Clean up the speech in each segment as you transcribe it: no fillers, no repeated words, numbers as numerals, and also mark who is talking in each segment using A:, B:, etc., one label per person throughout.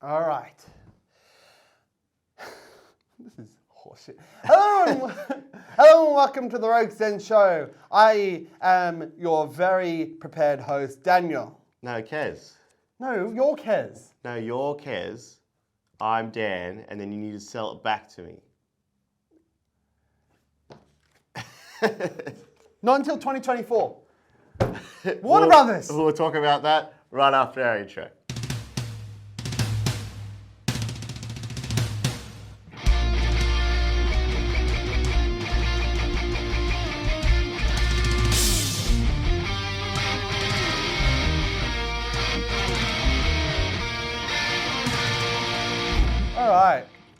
A: All right. This is horseshit. Hello and welcome to the Rogue Zen Show. I am your very prepared host, Daniel.
B: No, Kez.
A: No, you're Kez.
B: No, you're Kez. I'm Dan, and then you need to sell it back to me.
A: Not until 2024. Warner Brothers.
B: We'll talk about that right after our intro.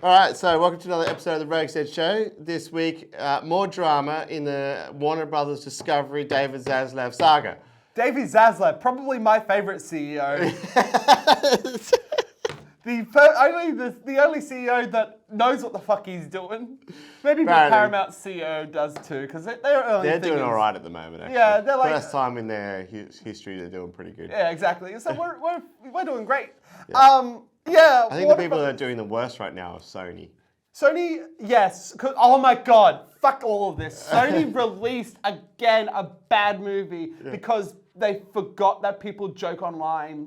B: All right, so welcome to another episode of the Rogue Zen Show. This week, more drama in the Warner Brothers Discovery David Zaslav saga.
A: David Zaslav, probably my favorite CEO. the only CEO that knows what the fuck he's doing. Maybe the Paramount CEO does too, because they're
B: doing all right at the moment. Actually.
A: Yeah, they're like
B: first time in their history they're doing pretty good.
A: Yeah, exactly. So we're doing great.
B: Yeah.
A: Yeah.
B: I think the people that are doing the worst right now are Sony.
A: Sony, yes. Oh my God, fuck all of this. Sony released again a bad movie because they forgot that people joke online.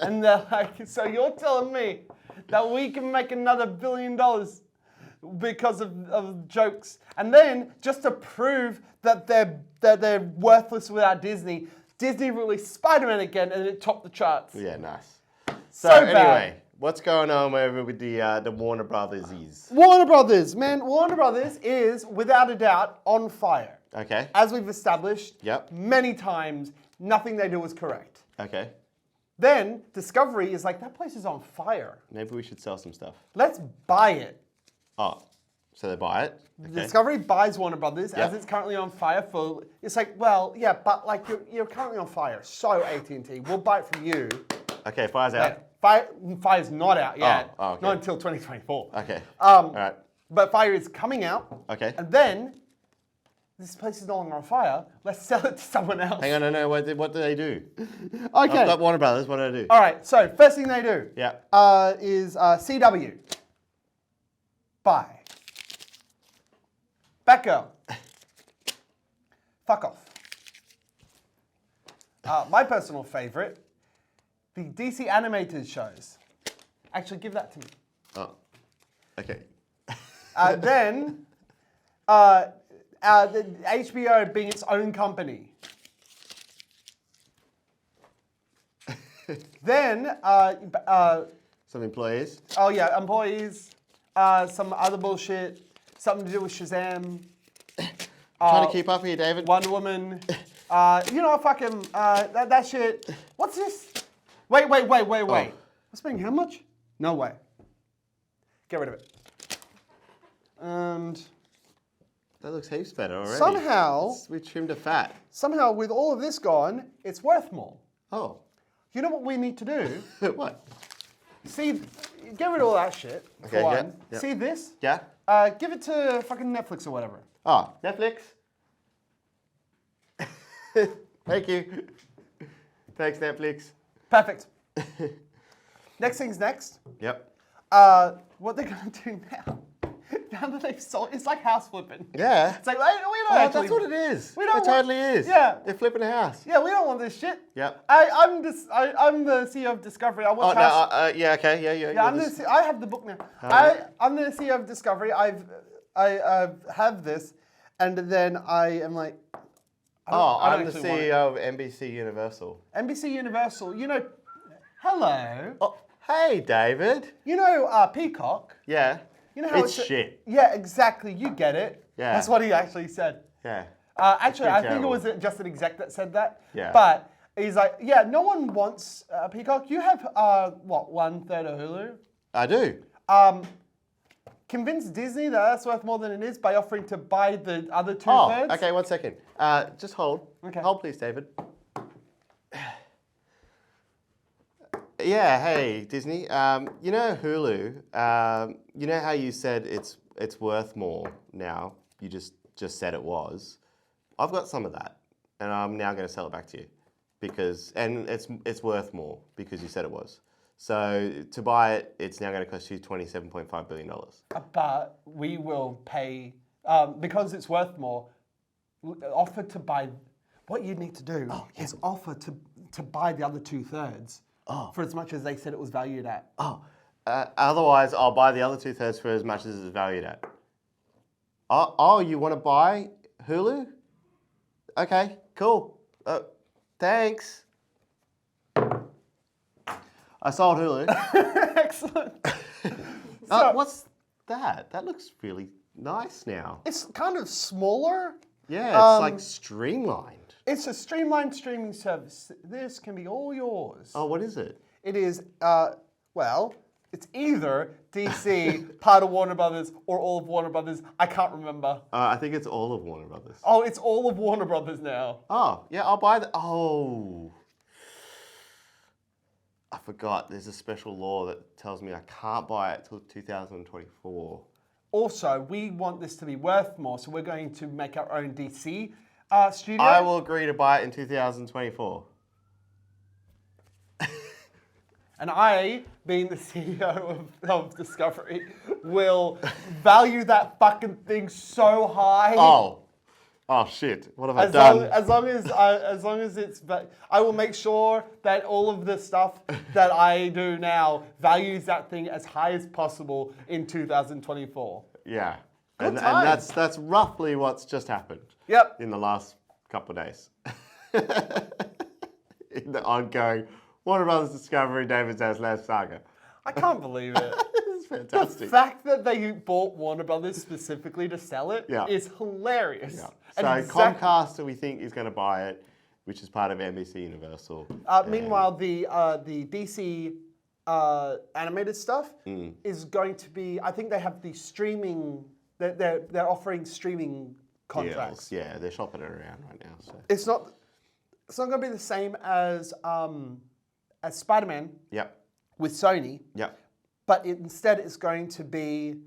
A: And they're like, so you're telling me that we can make another $1 billion because of jokes? And then just to prove that they're worthless without Disney, Disney released Spider-Man again and it topped the charts.
B: Yeah, nice.
A: So
B: anyway, what's going on over with the Warner Brothers?
A: Warner Brothers, man. Warner Brothers is, without a doubt, on fire.
B: Okay.
A: As we've established
B: many
A: times, nothing they do is correct.
B: Okay.
A: Then Discovery is like, that place is on fire.
B: Maybe we should sell some stuff.
A: Let's buy it.
B: Oh, so they buy it? Okay.
A: Discovery buys Warner Brothers as it's currently on fire for, it's like, well, yeah, but like you're currently on fire. So AT&T, we'll buy it from you.
B: Okay, fire's out.
A: Fire's not out yet.
B: Oh, okay.
A: Not until 2024.
B: Okay. All right.
A: But Fire is coming out.
B: Okay.
A: And then, this place is no longer on fire. Let's sell it to someone else.
B: Hang on, no. What do they do?
A: Okay.
B: I've got Warner Brothers. What do they do?
A: All right. So first thing they do. Is CW. Buy. Batgirl. Fuck off. My personal favorite. The DC animated shows. Actually, give that to me.
B: Oh, okay.
A: Then, the HBO being its own company. Then,
B: Some employees.
A: oh yeah, employees, some other bullshit, something to do with Shazam.
B: Trying to keep up here, David.
A: Wonder Woman. Fucking, that shit. What's this? Wait.
B: Oh.
A: I'm spending how much? No way. Get rid of it. And
B: That looks heaps better already.
A: somehow,
B: We trimmed the fat.
A: with all of this gone, it's worth more.
B: Oh.
A: You know what we need to do?
B: What?
A: See, get rid of all that shit, for
B: Okay,
A: one.
B: yeah.
A: See this?
B: Yeah?
A: Give it to fucking Netflix or whatever.
B: Oh, Netflix. Thank you. Thanks, Netflix.
A: Perfect. Next thing's next.
B: Yep.
A: What they're going to do now? Now that they've sold, it's like house flipping.
B: Yeah.
A: It's like, we don't
B: Oh,
A: actually.
B: that's what it is.
A: We don't
B: It totally is.
A: Yeah.
B: They're flipping a house.
A: Yeah, we don't want this shit.
B: Yep.
A: I'm the CEO of Discovery. I
B: Oh,
A: watch
B: no,
A: house.
B: yeah, okay, yeah.
A: Yeah, I have the book now. I'm the CEO of Discovery. I have this, and then I am like.
B: I'm the CEO of NBC Universal.
A: NBC Universal. Hello.
B: Oh, hey, David.
A: Peacock.
B: Yeah.
A: You know how
B: it's shit.
A: Yeah, exactly. You get it.
B: Yeah.
A: That's what he actually said.
B: Yeah.
A: Actually, I think
B: terrible.
A: it was just an exec that said that.
B: Yeah.
A: But he's like, yeah, no one wants Peacock. You have, 1/3 of Hulu?
B: I do.
A: Convince Disney that that's worth more than it is by offering to buy the other 2/3.
B: Oh, okay, 1 second. Just hold.
A: Okay.
B: Hold, please, David. Yeah, hey, Disney. You know Hulu, you know how you said it's worth more now? You just said it was. I've got some of that, and I'm now going to sell it back to you. And it's worth more because you said it was. So to buy it, it's now going to cost you $27.5 billion.
A: But we will pay, because it's worth more, offer to buy. What you need to do is offer to buy the other 2/3 for as much as they said it was valued at.
B: Otherwise, I'll buy the other 2/3 for as much as it's valued at. Oh, you want to buy Hulu? Okay, cool. Thanks. I sold Hulu.
A: Excellent.
B: What's that? That looks really nice now.
A: It's kind of smaller.
B: Yeah, it's like streamlined.
A: It's a streamlined streaming service. This can be all yours.
B: Oh, what is it?
A: It is, it's either DC, part of Warner Brothers, or all of Warner Brothers. I can't remember.
B: I think it's all of Warner Brothers.
A: Oh, it's all of Warner Brothers now.
B: Oh, yeah, I'll buy the. Oh. I forgot. There's a special law that tells me I can't buy it till 2024.
A: Also, we want this to be worth more, so we're going to make our own DC studio.
B: I will agree to buy it in 2024.
A: And I, being the CEO of Discovery, will value that fucking thing so high.
B: Oh shit! What have I done?
A: As long as it's, I will make sure that all of the stuff that I do now values that thing as high as possible in 2024.
B: Yeah,
A: Good
B: and
A: times.
B: that's roughly what's just happened.
A: Yep.
B: In the last couple of days. In the ongoing Warner Brothers Discovery David Zaslav saga.
A: I can't believe it.
B: It's fantastic.
A: The fact that they bought Warner Brothers specifically to sell it is hilarious.
B: Yeah.
A: And
B: So Comcast, we think, is going to buy it, which is part of NBC Universal.
A: Meanwhile, the DC animated stuff is going to be. I think they have the streaming. They're offering streaming contracts.
B: Deals. Yeah, they're shopping it around right now. So.
A: It's not going to be the same as Spider-Man
B: Yep.
A: with Sony,
B: Yep.
A: but instead it's going to be.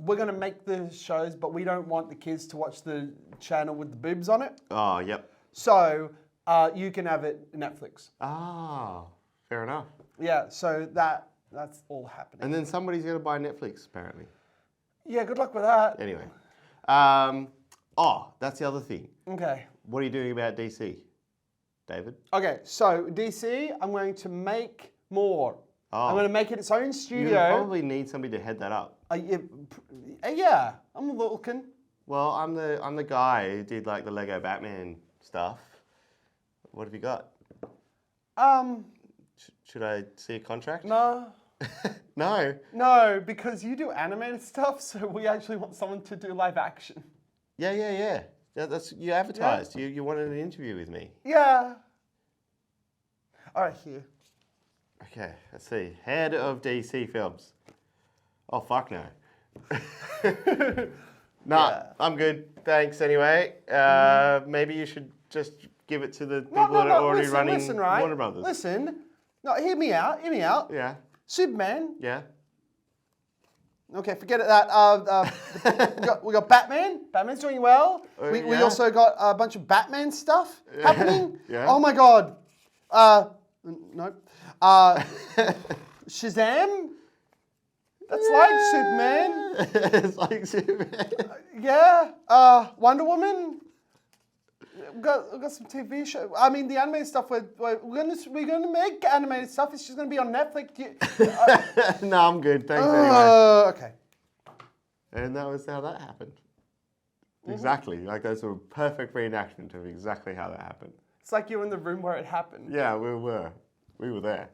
A: We're going to make the shows, but we don't want the kids to watch the channel with the boobs on it.
B: Oh, yep.
A: So you can have it Netflix.
B: Ah, fair enough.
A: Yeah, so that's all happening.
B: And then somebody's going to buy Netflix, apparently.
A: Yeah, good luck with that.
B: Anyway. That's the other thing.
A: Okay.
B: What are you doing about DC, David?
A: Okay, so DC, I'm going to make more. I'm going to make it its own
B: You
A: studio.
B: probably need somebody to head that up.
A: Yeah, I'm looking.
B: Well, I'm the guy who did like the Lego Batman stuff. What have you got? Should I see a contract?
A: No.
B: No.
A: No, because you do animated stuff, so we actually want someone to do live action.
B: Yeah. That's you advertised. You wanted an interview with me.
A: Yeah. All right, here.
B: Okay, let's see. Head of DC Films. Oh fuck no. Nah, I'm good. Thanks anyway. Maybe you should just give it to the people that are already running Warner Brothers.
A: Listen. No, hear me out.
B: Yeah.
A: Superman.
B: Yeah.
A: Okay, forget it. We got Batman. Batman's doing well. We
B: yeah.
A: also got a bunch of Batman stuff happening.
B: Yeah.
A: Oh my god. Nope. Shazam. That's like Superman.
B: It's like Superman.
A: Yeah. Wonder Woman. We've got some TV show. I mean, the animated stuff. We're gonna make animated stuff. It's just gonna be on Netflix.
B: No, I'm good. Thanks anyway.
A: Okay.
B: And that was how that happened. Exactly. Like that's a perfect reenactment of exactly how that happened.
A: It's like you're in the room where it happened.
B: Yeah, we were there.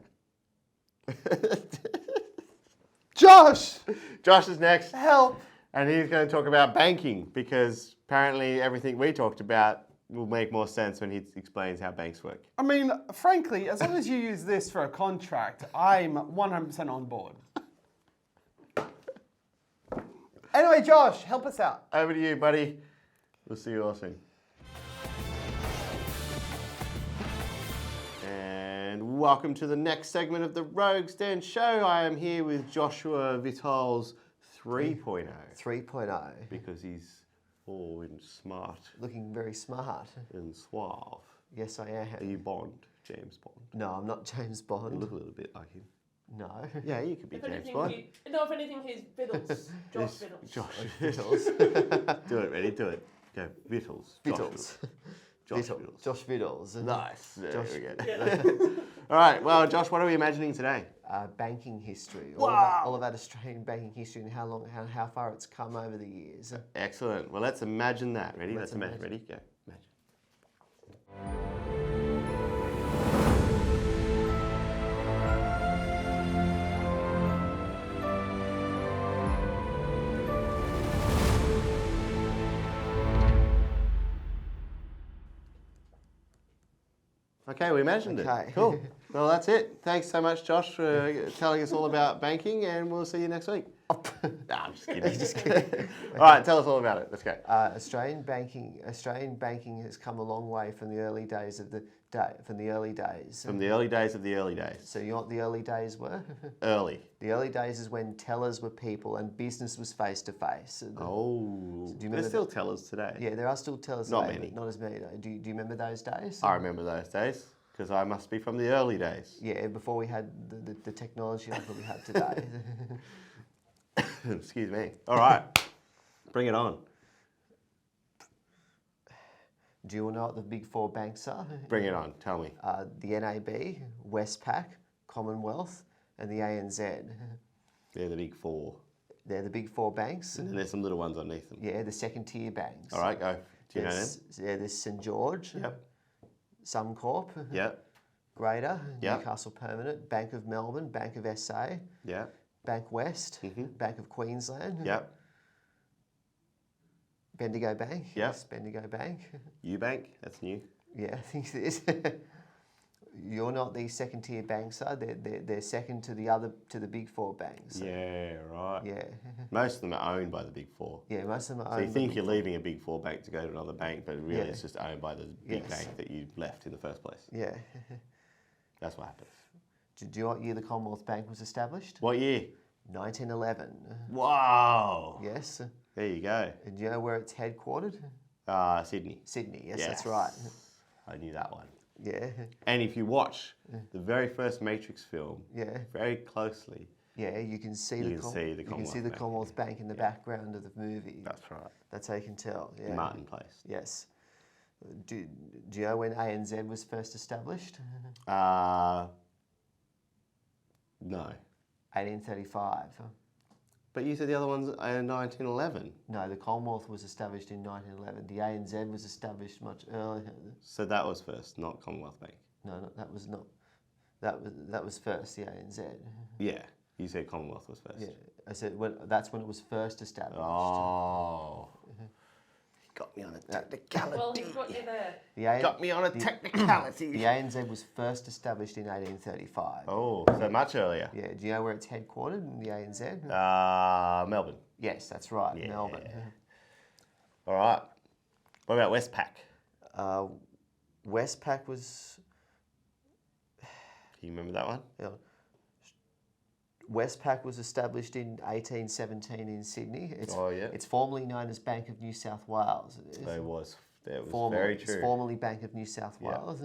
A: Josh!
B: Josh is next.
A: Help!
B: And he's going to talk about banking because apparently everything we talked about will make more sense when he explains how banks work.
A: I mean, frankly, as long as you use this for a contract, I'm 100% on board. Anyway, Josh, help us out.
B: Over to you, buddy. We'll see you all soon. And welcome to the next segment of the Rogues Den Show. I am here with Joshua Vitals 3.0.
C: 3.0.
B: Because he's all in smart
C: Looking very smart.
B: and suave.
C: Yes, I
B: Are
C: am.
B: you Bond? James Bond.
C: No, I'm not James
B: You
C: Bond.
B: look a little bit like him.
C: No.
B: Yeah, you could be
D: If
B: James
D: anything,
B: Bond.
D: if anything, he's Vittles. Josh Vittles.
B: Josh.
C: Vittles.
B: Do it, ready? Do it. Go. Vittles. Josh
C: Vittles.
B: Josh
C: Vittles.
B: Vittles.
C: Josh Vittles.
B: Nice. There
C: Josh-
B: we go. All right. Well, Josh, what are we imagining today?
C: Banking history.
B: Wow.
C: All about Australian banking history and how far it's come over the years.
B: Excellent. Well, let's imagine that. Ready?
C: Let's
B: Let's imagine.
C: imagine.
B: Ready? Go. Imagine. Okay, we imagined
C: Okay.
B: it. Cool. Well, that's it. Thanks so much, Josh, for telling us all about banking, and we'll see you next week. Nah, I'm just kidding. All right, tell us all about it. Let's go.
C: Australian banking has come a long way from the early days of the day. From the early days.
B: From the early days of the early days.
C: So you know what the early days were?
B: Early.
C: The early days is when tellers were people and business was face to face.
B: Oh.
C: Do you
B: There's
C: remember
B: still tellers today.
C: Yeah, there are still tellers.
B: Not
C: today,
B: many.
C: but not as many. Do you remember those days?
B: I remember those days because I must be from the early days.
C: Yeah, before we had the technology like we have today.
B: Excuse me. All right. Bring it on.
C: Do you all know what the big four banks are?
B: Bring it on. Tell me.
C: The NAB, Westpac, Commonwealth, and the ANZ.
B: They're the big four.
C: They're the big four banks.
B: And then there's some little ones underneath them.
C: Yeah, the second tier banks.
B: All right, go. Do you know them?
C: There's St George,
B: Yep.
C: Suncorp,
B: Yep.
C: Greater,
B: Yep.
C: Newcastle Permanent, Bank of Melbourne, Bank of SA,
B: Yep.
C: Bank West,
B: Mhm.
C: Bank of Queensland,
B: Yep.
C: Bendigo Bank.
B: Yep.
C: Yes, Bendigo Bank.
B: Ubank. That's new.
C: Yeah, I think it is. You're not these second tier banks are. They're second to the big four banks.
B: Yeah, right.
C: Yeah.
B: Most of them are owned by the big four.
C: Yeah, most of them are.
B: So you
C: owned by
B: think
C: big
B: you're
C: four.
B: leaving a big four bank to go to another bank, but really
C: Yeah.
B: it's just owned by the big
C: Yes.
B: bank that you left in the first place.
C: Yeah.
B: That's what happens.
C: Do you know what year the Commonwealth Bank was established?
B: What year?
C: 1911.
B: Wow.
C: Yes.
B: There you go.
C: And do you know where it's headquartered?
B: Sydney.
C: Sydney. Yes, that's right.
B: I knew that one.
C: Yeah.
B: And if you watch the very first Matrix film
C: Yeah.
B: very closely,
C: Yeah, you can see
B: You
C: the
B: can see the
C: you can
B: Commonwealth
C: see the
B: Bank,
C: Commonwealth Bank in the background of the movie.
B: that's right.
C: That's how you can tell. Yeah.
B: Martin Place.
C: Yes. Do you know when ANZ was first established?
B: No.
C: 1835.
B: But you said the other one's in 1911.
C: No, the Commonwealth was established in 1911. The ANZ was established much earlier.
B: So that was first, not Commonwealth Bank.
C: No, that was not. That was first. The ANZ.
B: Yeah. You said Commonwealth was first.
C: Yeah, I said that's when it was first established.
B: Oh. You got me on a technicality.
D: Well, he's got you there.
C: The A-
B: Got me on a technicality.
C: The ANZ was first established in 1835.
B: Oh, so much earlier.
C: Yeah, do you know where it's headquartered in the ANZ?
B: Melbourne.
C: Yes, that's right,
B: Yeah.
C: Melbourne.
B: All right. What about Westpac?
C: Westpac was.
B: Can you remember that one?
C: Westpac was established in 1817 in Sydney. It's,
B: Oh, yeah.
C: It's formerly known as Bank of New South Wales. It is.
B: That was
C: Formerly-
B: very
C: It's
B: true.
C: formerly Bank of New South
B: Yeah.
C: Wales.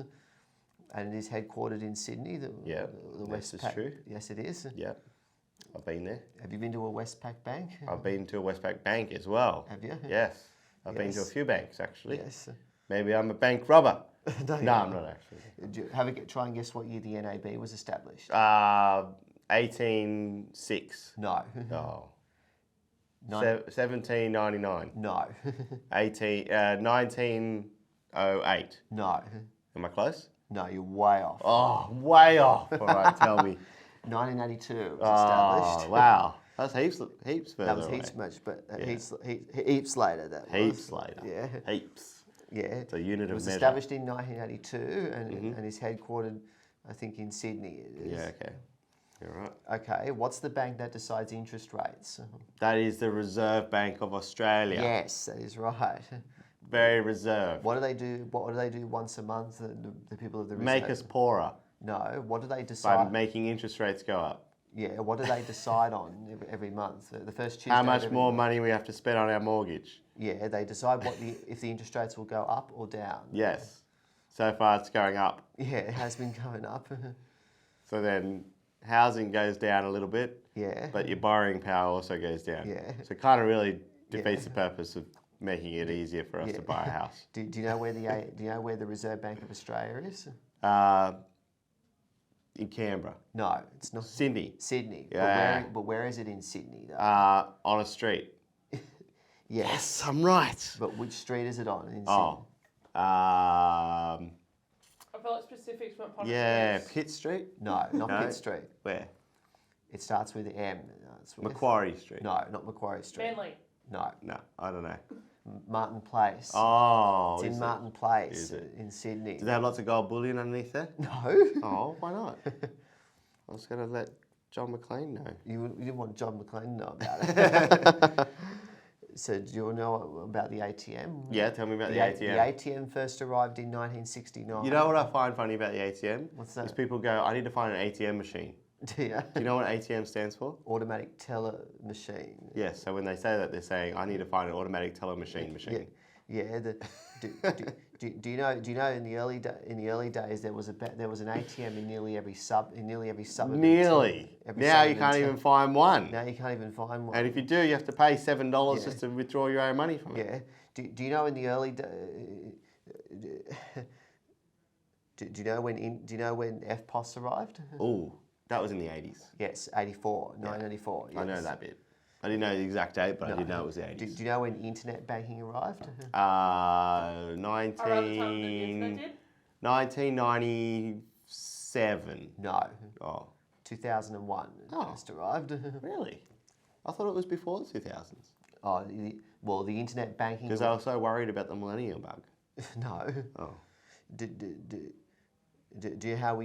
C: And it is headquartered in Sydney.
B: Yeah,
C: The
B: this is
C: Westpac.
B: true.
C: Yes, it is.
B: Yeah, I've been there.
C: Have you been to a Westpac bank?
B: I've been to a Westpac bank as well.
C: Have you?
B: Yes. I've been to a
C: Yes.
B: few banks actually.
C: Yes.
B: Maybe I'm a bank robber.
C: No,
B: No, I'm not actually.
C: Try and guess what year the NAB was established.
B: 1806.
C: No.
B: Oh.
C: Nine-
B: 1799.
C: No.
B: 1908.
C: No.
B: Am I close?
C: No, you're way off.
B: Oh, way off. All right, tell me.
C: 1982 it was
B: Oh,
C: established.
B: wow. That's heaps further
C: That was
B: away.
C: heaps much, but
B: Yeah.
C: heaps later. That was.
B: Heaps later.
C: Yeah.
B: Heaps.
C: Yeah.
B: It's a unit
C: It
B: of
C: was
B: measure.
C: established in 1982 and is headquartered, I think, in Sydney. It is.
B: Yeah, okay. All right.
C: Okay. What's the bank that decides interest rates?
B: That is the Reserve Bank of Australia.
C: Yes, that is right.
B: Very reserved.
C: What do they do? What do they do once a month? The people of the Reserve?
B: Make us poorer
C: No. What do they
B: by
C: decide?
B: making interest rates go up.
C: Yeah. What do they decide on every month? The first Tuesday.
B: How
C: of
B: much
C: every
B: more
C: month.
B: money we have to spend on our mortgage.
C: Yeah, they decide if the interest rates will go up or down.
B: Yes. So far, it's going up.
C: Yeah, it has been going up.
B: So then housing goes down a little bit,
C: Yeah.
B: but your borrowing power also goes down.
C: Yeah.
B: So it kind of really defeats the purpose of making it easier for us
C: Yeah.
B: to buy a house.
C: Do you know where the Reserve Bank of Australia is?
B: In Canberra,
C: No, it's not.
B: Sydney,
C: Sydney.
B: Yeah.
C: But where is it in Sydney though?
B: on a street.
C: Yes.
B: I'm right.
C: But which street is it on in Sydney?
B: Oh,
D: I feel like specifics weren't part
B: yeah,
D: of this.
B: Pitt Street.
C: No, not
B: No.
C: Pitt Street.
B: Where?
C: It starts with M. It's with-
B: Macquarie Street.
C: No, not Macquarie Street.
D: Manly.
C: No,
B: No, I don't know.
C: Martin Place.
B: Oh,
C: it's in
B: is it?
C: Martin Place
B: Is it?
C: in Sydney.
B: Do they have lots of gold bullion underneath there?
C: No.
B: Oh, why not? I was going to let John McLean know.
C: You didn't want John McLean to know about it. So do you know about the ATM?
B: Yeah, tell me about the
C: A-
B: ATM.
C: The ATM first arrived in 1969.
B: You know what I find funny about the ATM?
C: What's that?
B: Is people go, I need to find an ATM machine.
C: Do you?
B: Do you know what ATM stands for?
C: Automatic teller machine.
B: Yes, so when they say that, they're saying, I need to find an automatic teller machine.
C: Yeah. Do you know in the early days there was an ATM in nearly every suburb.
B: Nearly.
C: Every
B: Now you
C: suburb in
B: can't
C: town.
B: even find one.
C: Now you can't even find one.
B: And if you do, you have to pay $7
C: Yeah.
B: just to withdraw your own money from it.
C: Yeah. Do you know in the early do you know when FPOS arrived?
B: Ooh, that was in the 80s.
C: Yes, 1984.
B: I know
C: yes.
B: that bit. I didn't know the exact date, but I did know it was the 80s.
C: Do you know when internet banking arrived?
D: Around the time that the internet did.
B: 1997.
C: No,
B: Oh,
C: 2001 it
B: Oh.
C: first arrived.
B: really? I thought it was before the 2000s.
C: Oh, the internet banking.
B: Because I was so worried about the millennial bug.
C: No.
B: Oh.
C: Do you how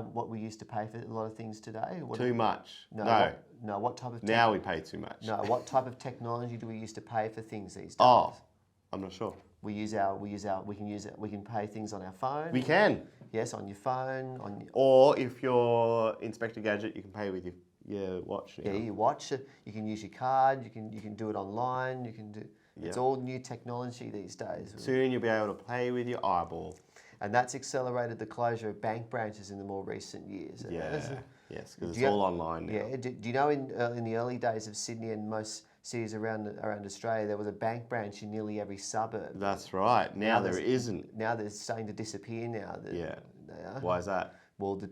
C: what we used to pay for a lot of things today? What,
B: Too much.
C: no.
B: No.
C: What type of
B: Now we pay too much.
C: no? What type of technology do we use to pay for things these days?
B: Oh, I'm not sure.
C: We can pay things on our phone.
B: We can.
C: Yes, on your phone, on your,
B: Or if you're Inspector Gadget, you can pay with your watch now.
C: yeah, you watch it. You can use your card. You can do it online. You can do. It's
B: Yeah.
C: all new technology these days,
B: Soon you'll be able to play with your eyeball.
C: and that's accelerated the closure of bank branches in the more recent years. It
B: Yeah.
C: has.
B: Yes, because
C: Do
B: it's
C: you-
B: all online now.
C: Yeah. Do you know in the early days of Sydney and most cities around Australia, there was a bank branch in nearly every suburb.
B: That's right. Now there
C: there's-
B: isn't.
C: Now they're starting to disappear. Now.
B: Yeah.
C: They are.
B: Why is that?
C: Well, the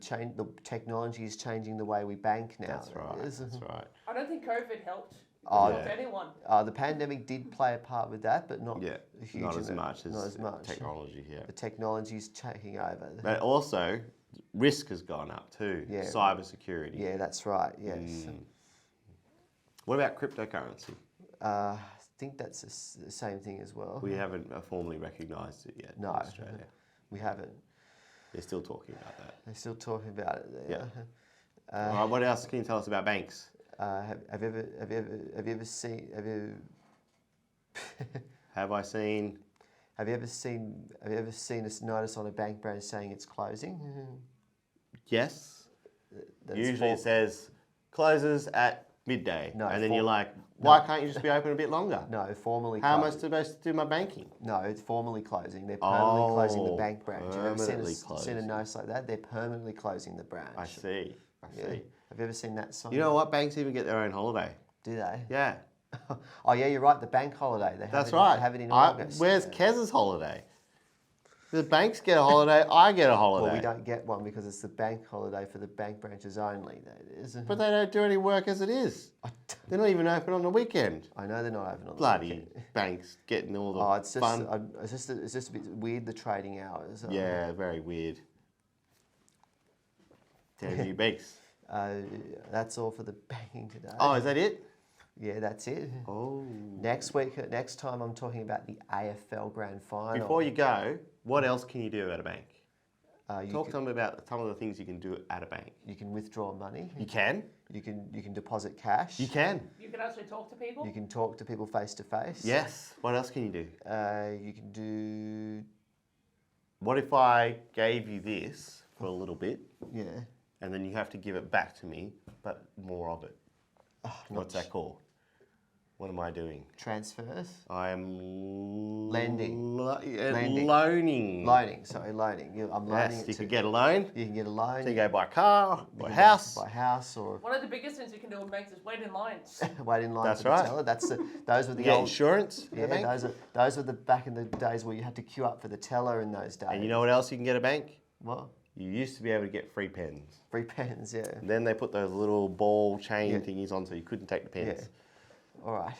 C: technology is changing the way we bank now.
B: That's right.
C: It is.
B: That's right.
D: I don't think COVID helped.
C: Oh,
D: Helped
B: yeah.
D: anyone.
C: The pandemic did play a part with that, but not
B: Yeah.
C: a huge
B: Not as
C: amount.
B: much as
C: Not as much.
B: technology here.
C: The technology's taking over.
B: But also, risk has gone up too.
C: Yeah.
B: Cyber security.
C: Yeah, that's right. Yes.
B: What about cryptocurrency?
C: I think that's the same thing as well.
B: We haven't formally recognised it yet
C: No.
B: in Australia.
C: We haven't.
B: They're still talking about that.
C: They're still talking about it. There.
B: All right, what else can you tell us about banks?
C: Have you ever seen
B: Have I seen?
C: have you ever seen a notice on a bank branch saying it's closing?
B: Yes.
C: That it's
B: Usually it says closes at midday.
C: No,
B: and then
C: for-
B: you're like, why can't you just be open a bit longer?
C: no, formally.
B: How am I
C: closed.
B: supposed to do my banking?
C: No, it's formally closing. They're permanently closing the
B: Oh,
C: bank branch. Have you ever seen
B: permanently
C: seen a
B: closing.
C: notice like that? They're permanently closing the branch.
B: I see. I
C: Yeah.
B: see.
C: Have you ever seen that sign?
B: You know what? Banks even get their own holiday.
C: Do they?
B: Yeah.
C: Oh yeah, you're right. The bank holiday. They have
B: That's
C: it,
B: right.
C: They have it in August.
B: Where's
C: Yeah.
B: Kez's holiday? The banks get a holiday, I get a holiday.
C: Well, we don't get one because it's the bank holiday for the bank branches only. That is.
B: But they don't do any work as it is. They're not even open on the weekend.
C: I know they're not open on the
B: Bloody
C: weekend.
B: banks getting all the
C: Oh, it's just,
B: fun.
C: it's just a bit weird, the trading hours.
B: Yeah, very weird. Damn you banks.
C: That's all for the banking today.
B: Oh, is that it?
C: Yeah, that's it.
B: Oh.
C: Next time I'm talking about the AFL Grand Final.
B: Before you go, what else can you do at a bank?
C: you
B: Talk
C: can,
B: to them about some of the things you can do at a bank.
C: you can withdraw money.
B: You can.
C: You can deposit cash.
B: You can.
D: You can actually talk to people.
C: You can talk to people face to face.
B: Yes. What else can you do?
C: You can do.
B: What if I gave you this for a little bit,
C: Yeah.
B: and then you have to give it back to me, but more of it? What's that called? What am I doing?
C: Transfers.
B: I am
C: Lending.
B: loaning.
C: Loaning. Sorry, loaning. I'm loaning
B: Yes,
C: it
B: you
C: to.
B: can get a loan.
C: You can get a loan.
B: So you go buy a car, buy a
C: you can
B: house.
C: Buy a house or
D: One of the biggest things you can do with banks is wait in lines.
C: wait in line
B: That's
C: for the
B: right.
C: teller. Those were the
B: Get
C: old.
B: insurance. at
C: Yeah,
B: the bank.
C: those were the back in the days where you had to queue up for the teller in those days.
B: And you know what else you can get at a bank?
C: What?
B: You used to be able to get free pens.
C: Free pens, yeah.
B: And then they put those little ball chain thingies on so you couldn't take the pens.
C: Yeah. All right.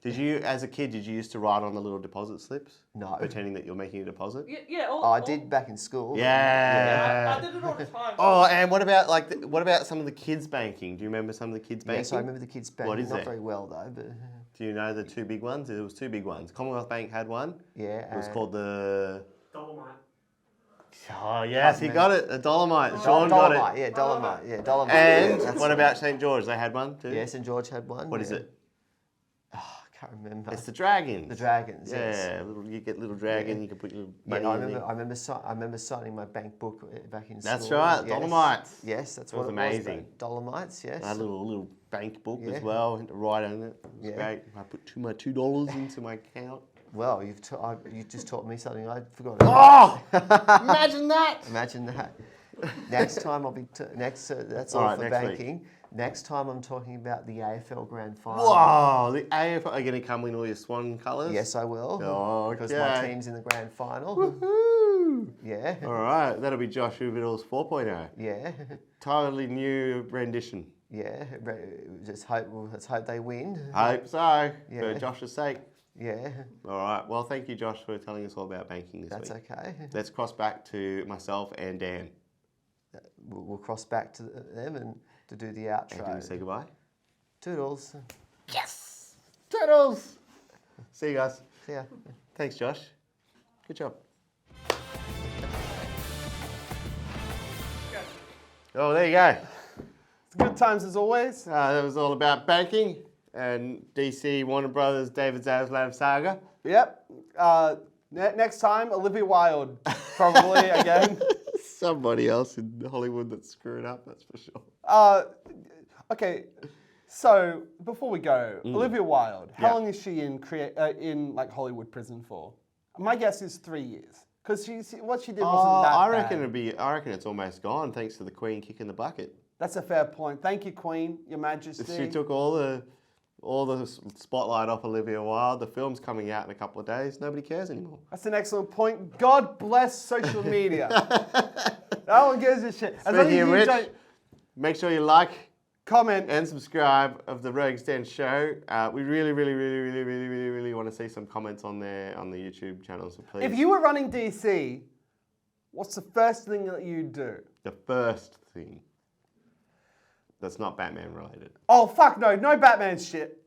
B: Did you, as a kid, did you used to write on the little deposit slips?
C: No.
B: Pretending that you're making a deposit?
D: Yeah.
C: Oh, I did back in school.
B: Yeah.
D: I did it all the time.
B: Oh, and what about what about some of the kids banking? Do you remember some of the kids banking?
C: Yes, I remember the kids banking.
B: What is
C: Not
B: it?
C: very well though, but
B: Do you know the two big ones? There was two big ones. Commonwealth Bank had one.
C: yeah.
B: It was called the.
E: Dolomite.
B: Oh yes, he got it. A Dolomite. Sean
C: Dolomite.
B: got it.
C: Yeah, Dolomite. Yeah, Dolomite.
B: And
C: yeah, that's
B: what
C: it.
B: about St George? They had one too.
C: Yeah, St George had one.
B: What is
C: yeah.
B: it?
C: Oh, I can't remember.
B: It's the dragons.
C: The dragons. Yes.
B: Yeah, you get little dragon. You can put your
C: Yeah,
B: money
C: I
B: in
C: remember.
B: there.
C: I remember signing my bank book back in
B: That's
C: school.
B: right,
C: Yes.
B: Dolomites.
C: Yes, that's
B: It
C: what
B: was
C: it was.
B: amazing.
C: back- Dolomites. Yes.
B: I had a little bank book
C: Yeah.
B: as well. I had to write on it. It was
C: Yeah.
B: great. I put my $2 into my account.
C: Well, you just taught me something I forgot.
B: Oh, imagine that!
C: Imagine that. Next time I'll be that's
B: All
C: all
B: right,
C: for
B: next week.
C: banking. Next time I'm talking about the AFL Grand Final.
B: Whoa, the AFL are going to come in all your swan colours?
C: Yes, I will.
B: Oh,
C: Because my
B: okay.
C: team's in the grand final.
B: Woohoo!
C: Yeah.
B: All right, that'll be Josh Uvidal's 4.0.
C: Yeah.
B: Totally new rendition.
C: Yeah. Let's hope they win.
B: Hope so, for
C: Yeah.
B: Josh's sake.
C: Yeah.
B: All right, well, thank you, Josh, for telling us all about banking this
C: That's
B: week.
C: okay.
B: Let's cross back to myself and Dan.
C: We'll cross back to them and to do the
B: And can we
C: outro.
B: say goodbye?
C: Toodles.
B: Yes! Turtles! See you guys.
C: See ya.
B: Thanks, Josh. Good job. Oh, there you go.
A: Good times as always.
B: That was all about banking and DC Warner Brothers David Zaslav saga.
A: Yep. Next time, Olivia Wilde, probably again.
B: Somebody else in Hollywood that screwed up, that's for sure.
A: Okay, so before we go, Olivia Wilde, how long is she in like Hollywood prison for? My guess is 3 years, because what she did wasn't that
B: I reckon
A: bad.
B: I reckon it's almost gone thanks to the Queen kicking the bucket.
A: That's a fair point. Thank you, Queen, Your Majesty.
B: She took all the spotlight off Olivia Wilde. The film's coming out in a couple of days. Nobody cares anymore.
A: That's an excellent point. God bless social media. No one gives a shit. As long as
B: Speaking of
A: you
B: which,
A: don't
B: make sure you like
A: comment.
B: and subscribe of the Rogue Stand Show. We really want to see some comments on there on the YouTube channel. So please.
A: If you were running DC, what's the first thing that you'd do?
B: The first thing that's not Batman related.
A: Oh, fuck no Batman shit.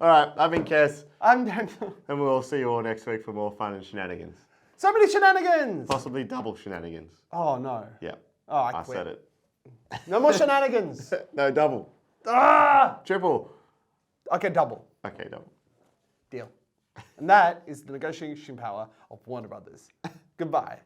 B: All right, I've been Kes,
A: I'm
B: and we'll see you all next week for more fun and shenanigans.
A: so many shenanigans.
B: Possibly double shenanigans.
A: Oh no.
B: Yeah.
A: Oh, I
B: I
A: quit.
B: said it.
A: No more shenanigans.
B: No, double.
A: Ah!
B: Triple.
A: Okay, double.
B: Okay, double.
A: Deal. And that is the negotiation power of Warner Brothers. Goodbye.